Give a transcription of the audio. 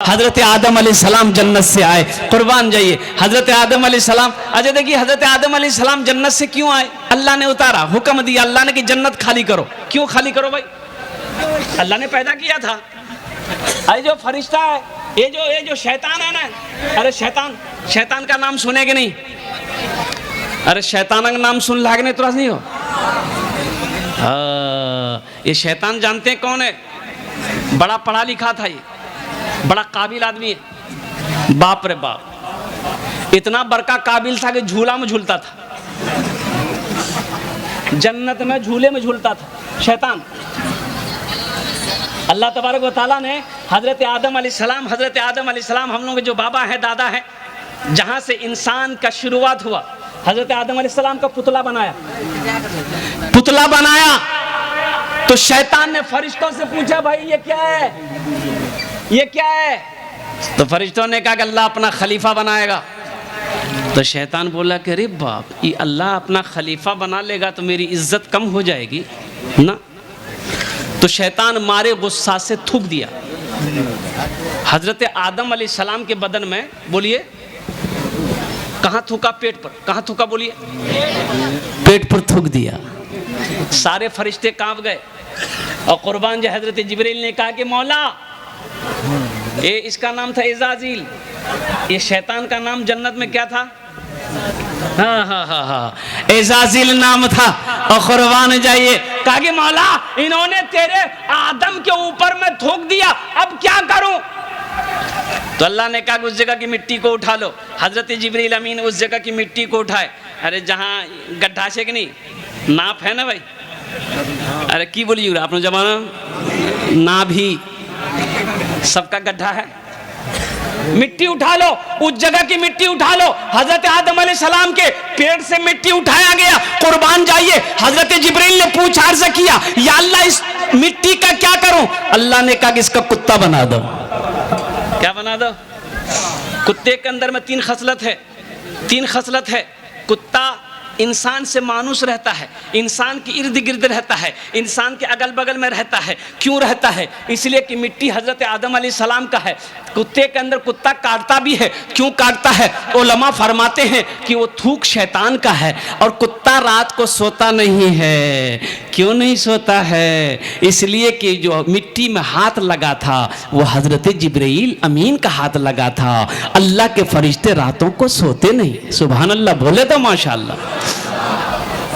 हजरत आदम अलैहिस्सलाम जन्नत से आए, कुर्बान जाइए। हजरत आदम अलैहिस्सलाम, अच्छा देखिए हजरत आदम अलैहिस्सलाम जन्नत से क्यों आए? अल्लाह ने उतारा, हुक्म दिया अल्लाह ने कि जन्नत खाली करो। क्यों खाली करो भाई? अल्लाह ने पैदा किया था। अरे जो फरिश्ता है, ये जो शैतान है ना, अरे शैतान का नाम सुने कि नहीं? अरे शैतान का नाम सुन लागने तुरंत नहीं हो। ये शैतान जानते हैं कौन है? बड़ा पढ़ा लिखा था, ये बड़ा काबिल आदमी है। बाप रे बाप, इतना बड़का काबिल था कि झूला में झूलता था, जन्नत में झूले में झूलता था शैतान। अल्लाह तबारक व तआला ने हजरत आदम अलैहिस्सलाम हम लोग के जो बाबा हैं, दादा हैं, जहां से इंसान का शुरुआत हुआ, हजरत आदम अलैहिस्सलाम का पुतला बनाया। तो शैतान ने फरिश्तों से पूछा, भाई ये क्या है, ये क्या है? तो फरिश्तों ने कहा कि अल्लाह अपना खलीफा बनाएगा। तो शैतान बोला कि अरे बाप, ये अल्लाह अपना खलीफा बना लेगा तो मेरी इज्जत कम हो जाएगी ना। तो शैतान मारे गुस्सा से थूक दिया हजरत आदम अलैहिस्सलाम के बदन में। बोलिए कहाँ थूका? पेट पर। कहाँ थूका? बोलिए पेट पर थूक दिया। सारे फरिश्ते कांप गए और कुर्बान जो हजरत जिब्रील ने कहा कि मौला, ये इसका नाम था इज़ाज़ील, ये शैतान का नाम जन्नत में क्या था? हाँ, इज़ाज़ील नाम था। और कुर्बान जाइए, कहा कि मौला इन्होंने तेरे आदम के ऊपर में थूक दिया, अब क्या करूं? तो अल्लाह ने कहा उस जगह की मिट्टी को उठा लो। हजरत जिब्रील अमीन उस जगह की मिट्टी को उठाए। अरे जहाँ गड्ढा से कि नहीं, नाप है ना भाई, अरे की बोलिए आपने जमाना ना भी सबका गड्ढा है, मिट्टी उठा लो, उस जगह की मिट्टी उठा लो। हजरत आदम अलैहिस्सलाम के पेट से मिट्टी उठाया गया। कुर्बान जाइए, हजरत जिब्रील ने पूछ अर्ज किया, या अल्लाह इस मिट्टी का क्या करूं? अल्लाह ने कहा कि इसका कुत्ता बना दो। क्या बना दो? कुत्ते के अंदर में तीन खसलत है। कुत्ता इंसान से मानुस रहता है, इंसान के इर्द गिर्द रहता है, इंसान के अगल बगल में रहता है। क्यों रहता है? इसलिए कि मिट्टी हजरत आदम अलैहिस्सलाम का है। कुत्ते के अंदर कुत्ता काटता भी है। क्यों काटता है? उलमा फरमाते हैं कि वो थूक शैतान का है। और कुत्ता रात को सोता नहीं है। क्यों नहीं सोता है? इसलिए कि जो मिट्टी में हाथ लगा था वो हजरत जिब्रील अमीन का हाथ लगा था। अल्लाह के फरिश्ते रातों को सोते नहीं। सुभान अल्लाह बोले तो माशाअल्लाह।